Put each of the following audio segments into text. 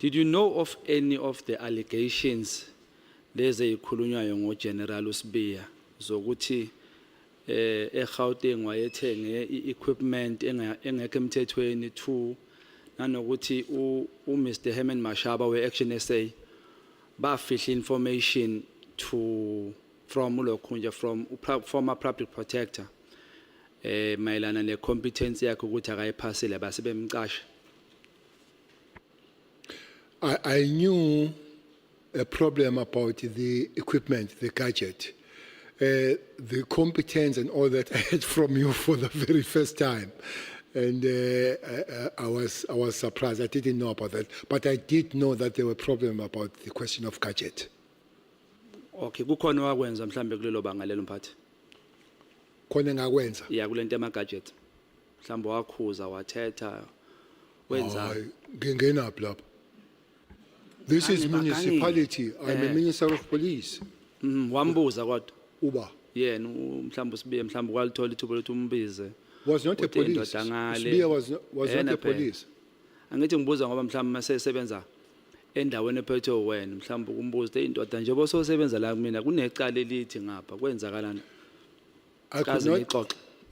Did you know of any of the allegations lezi ezikhulunywayo ngoGeneral uSibiya zokuthi eGauteng wayethenge equipment engekho emthethweni to nanokuthi uMr Herman Mashaba weAction SA bafihla information from uLokhunja from former public protector mayelana necompetence yakhe ukuthi akayiphasile base bemqasha? I knew a problem about the equipment, the gadget. The competence and all that I heard from you for the very first time. And I was surprised. I didn't know about that. But I did know that there were problems about the question of gadget. Okay, kukhona wakwenza mhlambe kulelo banga lelo mphathi. Khona ngakwenza. Yeah, kulento ema gadget. Mhlambe wakhuza wathetha wenza. Ngingena lapha. This is municipality. I'm a minister of police. Wambuza kodwa. Uba. Yena mhlambe uSibiya mhlambe kwalithola ithuba lokuthi umbize. Was not a police. Usibiya was not a police. Angithi ngibuza ngoba mhlambe mase sebenza endaweni ephethwe wena mhlambe ukumbuza indoda nje bososebenza la kumina kunecala elithi ngapha kwenzakalana.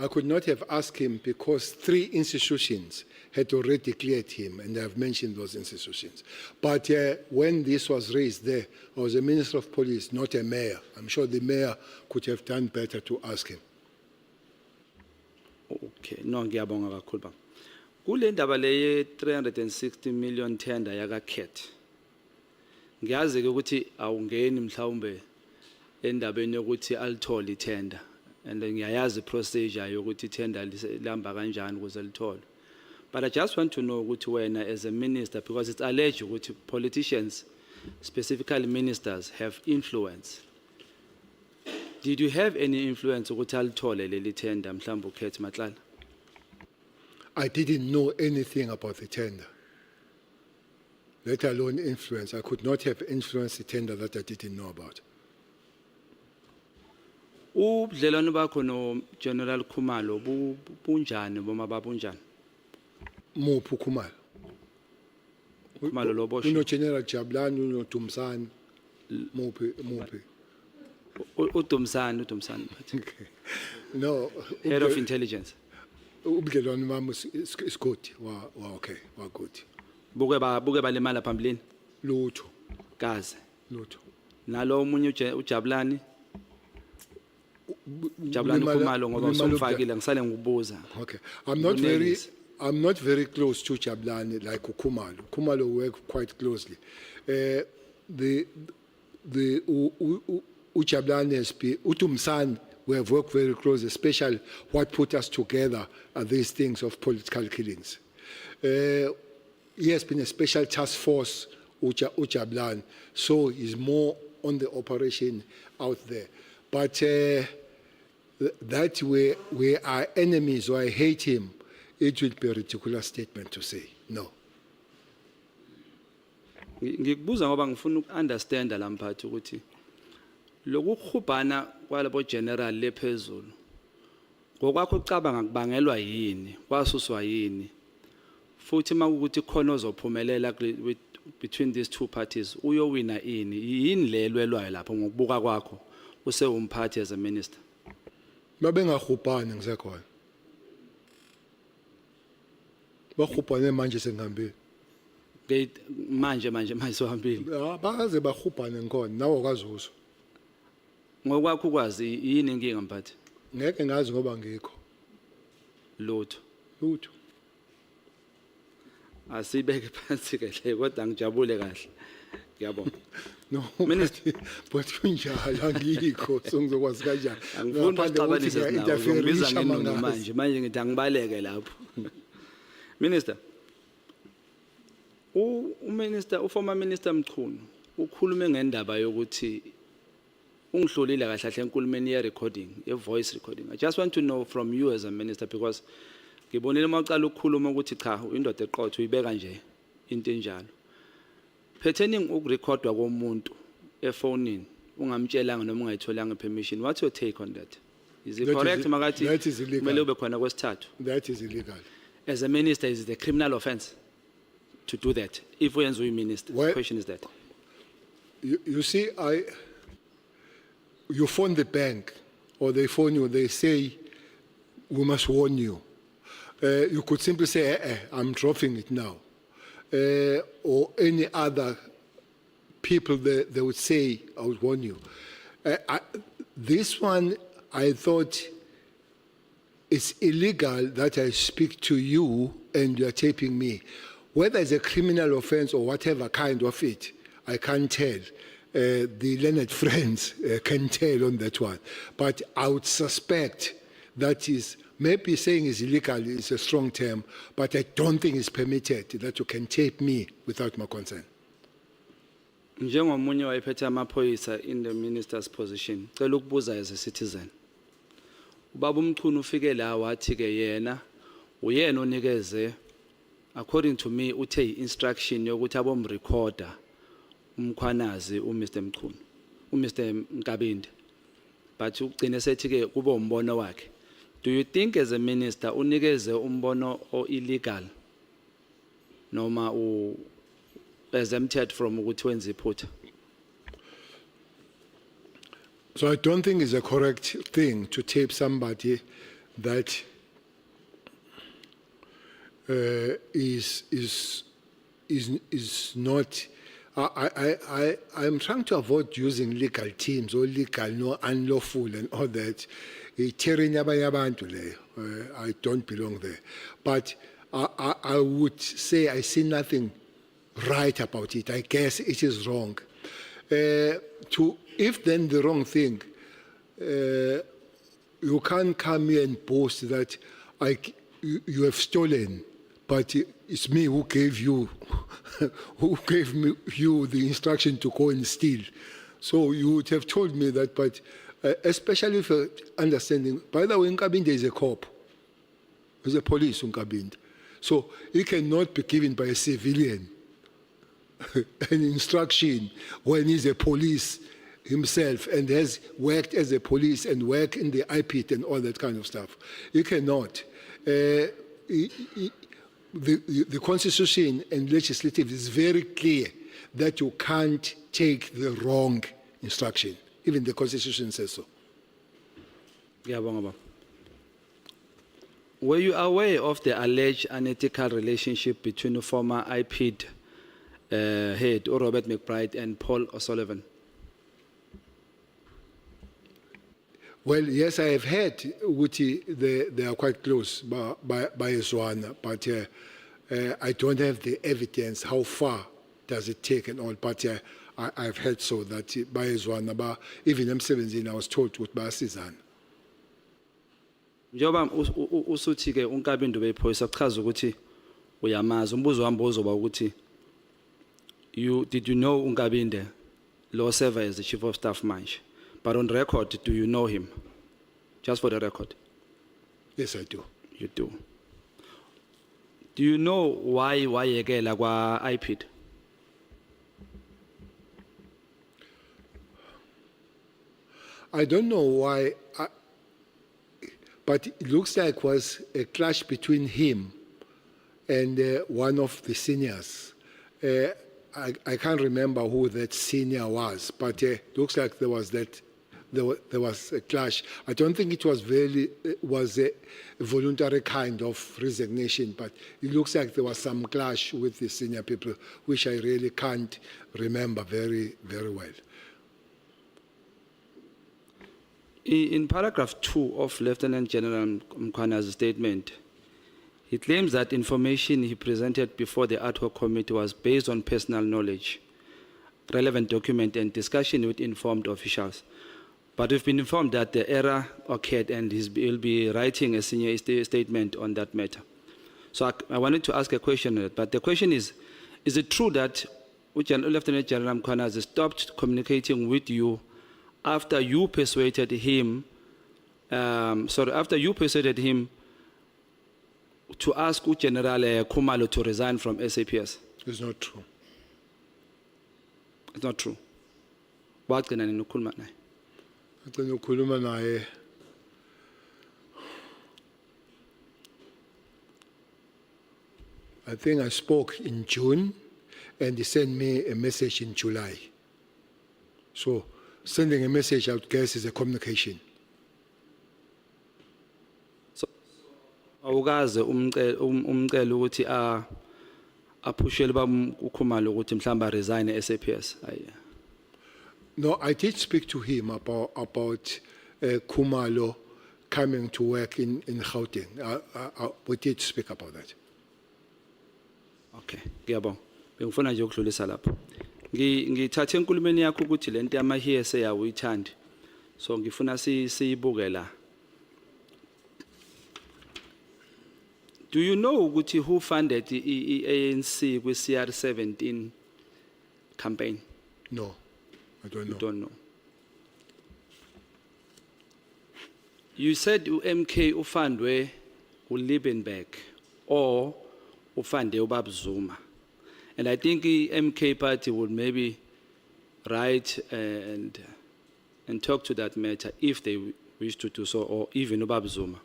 I could not have asked him because 3 institutions had already declared him, and I've mentioned those institutions. But when this was raised there, I was a minister of police, not a mayor. I'm sure the mayor could have done better to ask him. Okay, no ngiyabonga kakhulu ba. Kule ndaba le 360 million tender yakaKhet. Ngiyazi ke ukuthi awungeni mhlawumbe endabeni yokuthi alithole itender. And ngiyayazi procedure yokuthi tender lihamba kanjani ukuze litholwe. But I just want to know ukuthi wena as a minister, because it's alleged ukuthi politicians, specifically ministers, have influence. Did you have any influence ukuthi alithole leli tender mhlawumbe uKhet Matlala? I didn't know anything about the tender, let alone influence. I could not have influenced the tender that I didn't know about. Ubudlelwano bakho no General Khumalo bunjani boma babunjani? Muphi uKhumalo? Khumalo loboshwe. Uno General Jabulani, uno Dumsani. Muphi. uDumsani Okay. No. Head of Intelligence. Ubudlelwano bami is good. Okay, wa good. Buke balimala phambilini? Lutho. Kaze. Lutho. Nalo omunye uJabulani? Jabulani Khumalo ngoba usomfakile ngisale ngikubuza. Okay. I'm not very close to Jabulani like Khumalo. Khumalo work quite closely. Jabulani has been Utumsan, we have worked very close, especially what put us together are these things of political killings. He has been a special task force, Jabulani, so he's more on the operation out there. But that we are enemies or I hate him, it will be a ridiculous statement to say. No. Ngikubuza ngoba ngifuna ukunderstand la mphathi ukuthi lokukhubhana kwalabo general lephezulu ngokwakho ucabanga kubangelwa yini kwasuswa yini futhi makuthi khona ozophumelela between these two parties uyowina ini yini lelwelwayo lapho ngokubuka kwakho usewumphathi as a minister? Babengahubhani ngisekhona. Bahubhane manje sengihambile. Manje sohambile. Baze bahubhane ngkhona nawe kwaZuso. Ngokwakho ukwazi yini inkinga mphathi? Ngeke ngazi ngoba ngikho. Lutho. Asibeke phansi kahle kodwa ngijabule kahle. Ngiyabonga. No, Minister, but kunjalo angikho so ngizokwazi kanjani. Angifuni ukuxabanisa nawe ngibiza ngenono manje ngithi angibaleke lapho. Minister, uformer minister Mchunu ukhulume ngendaba yokuthi ungihlolile kahle kahle enkulumeni ye recording, ye voice recording. I just want to know from you as a minister because ngibonile mawucala ukukhuluma ukuthi cha indoda eqotho uyibeka nje into enjalo. Pertaining ukurecordwa komuntu efonini ungamtshelanga noma ungayitholanga permission, what's your take on that? Is it correct makathi kumele ube khona kwesithathu? That is illegal. As a minister, is it a criminal offense? to do that? If we are minister, the Well- question is that. You see, you phone the bank, or they phone you, they say, we must warn you. You could simply say, I'm dropping it now. Or any other people, they would say, I would warn you. This one, I thought it's illegal that I speak to you and you're taping me. Whether it's a criminal offense or whatever kind of it, I can't tell. The learned friends can tell on that one. But I would suspect that is, maybe saying is illegal is a strong term, but I don't think it's permitted that you can tape me without my consent. Njengomunye wayephethe amaphoyisa in the minister's position, cela ukubuza as a citizen. Ubaba uMchunu ufike la wathi ke yena uyena onikeze, according to me uthe instruction yokuthi abomrecorder umkhwanazi uMr Mchunu, uMr Nkabinde. But ugcine sethi ke kube umbono wakhe. Do you think as a minister unikeze umbono o illegal noma exempted from ukuthi wenze iphutha? So I don't think it's a correct thing to tape somebody that is not. I'm trying to avoid using legal teams or legal, no, unlawful and all that. I don't belong there. But I would say I see nothing right about it. I guess it is wrong. If then the wrong thing, you can't come here and boast that you have stolen, but it's me who gave you, you the instruction to go and steal. So you would have told me that, but especially for understanding. By the way, Nkabinde is a cop. He's a police, Nkabinde. So he cannot be given by a civilian an instruction when he's a police himself and has worked as a police and worked in the IPIT and all that kind of stuff. He cannot. The Constitution and legislative is very clear that you can't take the wrong instruction. Even the Constitution says so. Ngiyabonga baba. Were you aware of the alleged unethical relationship between the former IPID head, Robert McBride, and Paul O'Sullivan? Well, yes, I have heard they are quite close by Zwana, but I don't have the evidence. How far does it take and all? But I've heard so that by Zwana, even M17, I was told with Basizan. Njengoba usuthi ke uNkabinde bephoyisa kuchaza ukuthi uyamazi umbuzo wami ozoba ukuthi did you know uNkabinde lo server as the chief of staff manje, but on record do you know him? Just for the record. Yes, I do. You do. Do you know why wayekela kwa IPID? I don't know why, but it looks like it was a clash between him and one of the seniors. I can't remember who that senior was, but it looks like there was a clash. I don't think it was a voluntary kind of resignation, but it looks like there was some clash with the senior people, which I really can't remember very, very well. In paragraph 2 of Lieutenant General Mkhwana's statement, he claims that information he presented before the ad hoc committee was based on personal knowledge, relevant document, and discussion with informed officials. But we've been informed that the error occurred and he'll be writing a senior statement on that matter. So I wanted to ask a question on it, but the question is it true that Lieutenant General Mkhwanazi stopped communicating with you after you persuaded him, after you persuaded him to ask General Khumalo to resign from SAPS? It's not true. It's not true. Wagcina nini ukukhuluma naye? Ngicela ukukhuluma naye I think I spoke in June, and he sent me a message in July. So sending a message, I would guess, is a communication. awukaze umcela ukuthi aphushele uKhumalo ukuthi mhlamba resign eSAPS. No, I did speak to him about Khumalo coming to work in Gauteng. We did speak about that. Okay, ngiyabonga. Bengifuna nje ukudlulisa lapho. Ngithathe enkulumeni yakho ukuthi lento yamahearsay awuyithandi. So ngifuna siyibuke la. Do you know ukuthi who funded the ANC with CR17 campaign? No, I don't You know. don't know. You said MK ufandwe uLiebenberg or ufande uBab Zuma. And I think the MK party would maybe write and talk to that matter if they wish to do so, or even uBab Zuma.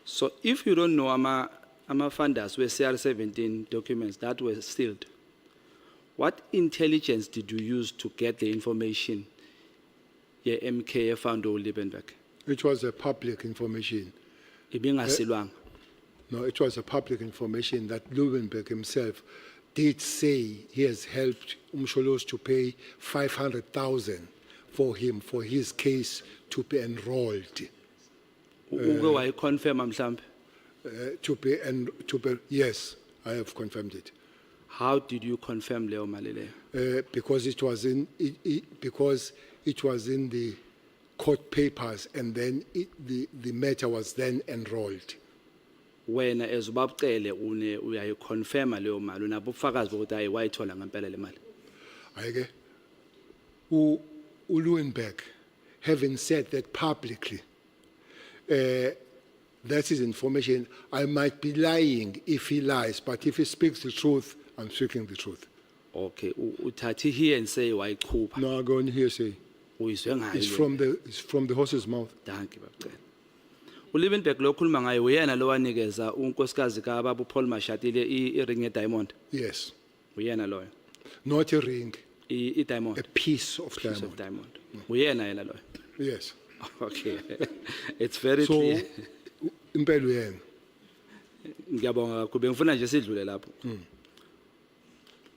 So if you don't know ama funders were CR17 documents that were sealed, what intelligence did you use to get the information ye MK found uLiebenberg? It was a public information. Ibingasilwanga. No, it was a public information that Liebenberg himself did say he has helped Umsholos to pay 500,000 for him, for his case to be enrolled. Uke wayiconfirm mhlambe. To be, yes, I have confirmed it. How did you confirm leyo mali leyo? Because it was in because it was in the court papers, and then the matter was then enrolled. Wena ezubabcele uyayiconfirma leyo mali unabo ubufakazi bokuthi hayi wayithola ngempela le mali. Ayike uLiebenberg, having said that publicly, that is information. I might be lying if he lies, but if he speaks the truth, I'm speaking the truth. Okay, uthathi here and say wayichupha. No, I go on here say Uyizwe ngayo. it's from the horse's mouth. Danke babcela. uLiebenberg lo khuluma ngaye uyena lo wanikeza unkosikazi kaBaba uPaul Mashatile iring ye-diamond. Yes, Uyena loyo. not a ring, I-diamond. a piece of Piece diamond. of diamond. Uyena yena loyo. Yes. Okay. It's very So, clear. impela uyena. Ngiyabonga kakhulu bengifuna nje sidlule lapho.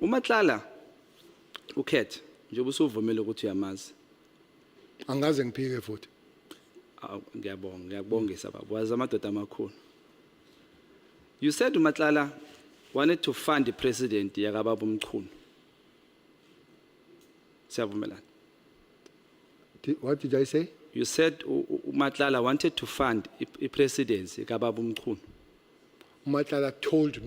uMatlala ukhethe njengoba usuvumile ukuthi uyamazi. Angaze ngiphike futhi. Ngiyabongisa baba wazi amadoda amakhulu. You said uMatlala wanted to fund the president yakababa uMchunu. Siyavumelana. What did I say? You said uMatlala wanted to fund the presidency yakababa uMchunu. Matlala told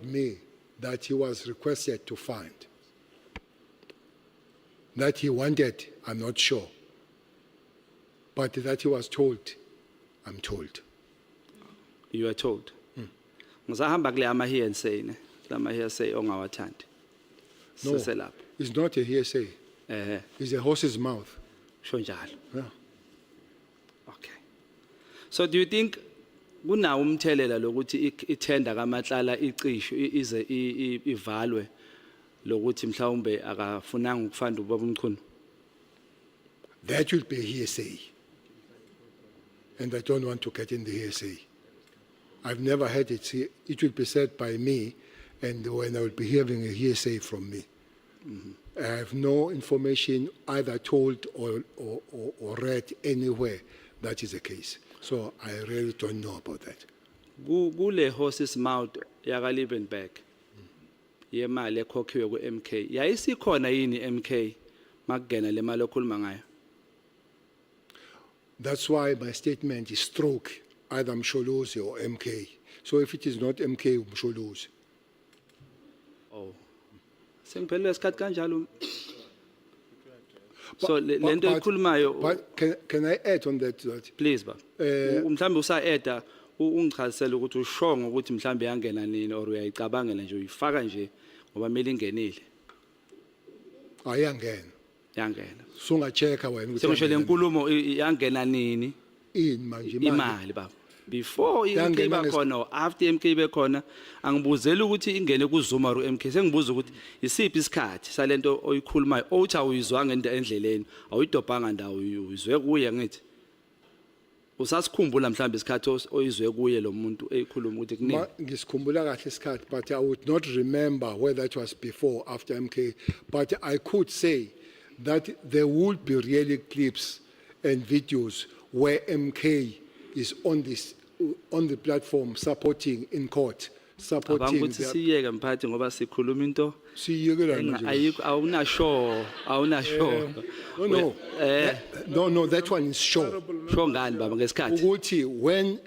me that he was requested to fund. That he wanted, I'm not sure. But that he was told, I'm told. You are told. Ngizahamba kule amahearsay ne. Lama hearsay ongawathandi. No, Seselapha. it's not a hearsay. It's a horse's mouth. Sho njalo. Yeah. Okay. So do you think kunawo umthelela lokuthi ithenda kaMatlala icisho ize ivalwe lokuthi mhlawumbe akafunanga ukufanda ubaba uMchunu? That will be a hearsay. And I don't want to get in the hearsay. I've never heard it. It will be said by me, and when I will be hearing a hearsay from me. I have no information either told or read anywhere that is the case. So I really don't know about that. Kule horse's mouth yaka Liebenberg yemali ekhokhiwe ku-MK yayisikhona yini MK makungena le mali okhuluma ngayo? That's why my statement is stroke, either Msholozi or MK. So if it is not MK, Msholozi. Oh. Sengiphelele isikhathi kanjalo. So lento ekhulumayo But can I add on that? please ba. Mhlambe usa-add ungichazisela ukuthi ushongo ukuthi mhlambe yangena nini or uyayicabangela nje uyifaka nje ngoba mele ingenile. Ayangena. Yangena. Sungacheka wena ukuthi Sengisho le yangena. nkulumo yangena nini In manje imali baba? before MK Yangena bakhona or after MK bekhona angibuzela ukuthi ingene ku Zoom or MK sengibuza ukuthi isiphi isikhathi salento oyikhulumayo othi awuyizwanga endleleni awuyidobhanga ndawo uyizwe kuye ngithi usasikhumbula mhlawumbe isikhathi oyizwe kuye lo muntu eyikhuluma ukuthi kunini Ngisikhumbula kahle isikhathi, but I would not remember whether it was before or after MK. But I could say that there would be really clips and videos where MK is on the platform supporting in court, supporting. ukuthi siyeke mphathi ngoba sikhuluma into Siyekelana nje. ayikho awunasho No, that one is sure. sho ngani baba ngesikhathi Ukuthi when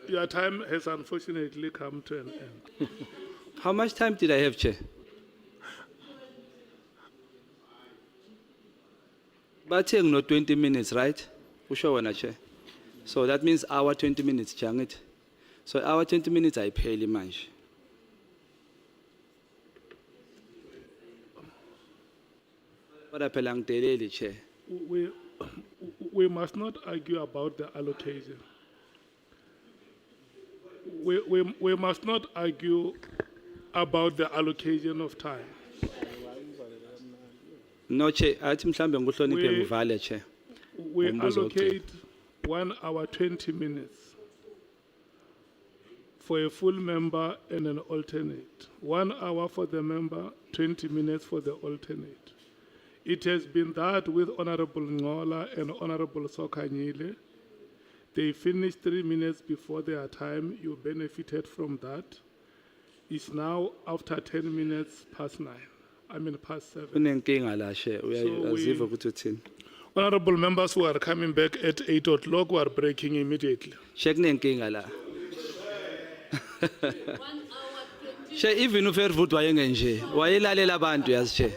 Your time has unfortunately come to an end. how much time did I have, Chair? Bathe no 20 minutes, right? Usho wena, Chair. So that means our 20 minutes, Chair, ngithi. So our 20 minutes ayipheli manje. Kodwa phela ngideleli, Chair. We must not argue about the allocation. We must not argue about the allocation of time. No, Chair, athi mhlambe ngihloniphe We- ngivale, Chair. We Umbuzo allocate 1 hour 20 minutes for a full member and an alternate. 1 hour for the member, 20 minutes for the alternate. It has been that with Honorable Ngola and Honorable Sokanyile. They finished 3 minutes before their time. You benefited from that. It's now after 10 minutes past 7. Unenkinga la, Chair. So we- Uyaziva ukuthi uthini. Honorable members who are coming back at 8 o'clock who are breaking immediately. Check nenkinga la. She even uFairwood wayengenje wayelalela abantu yazi che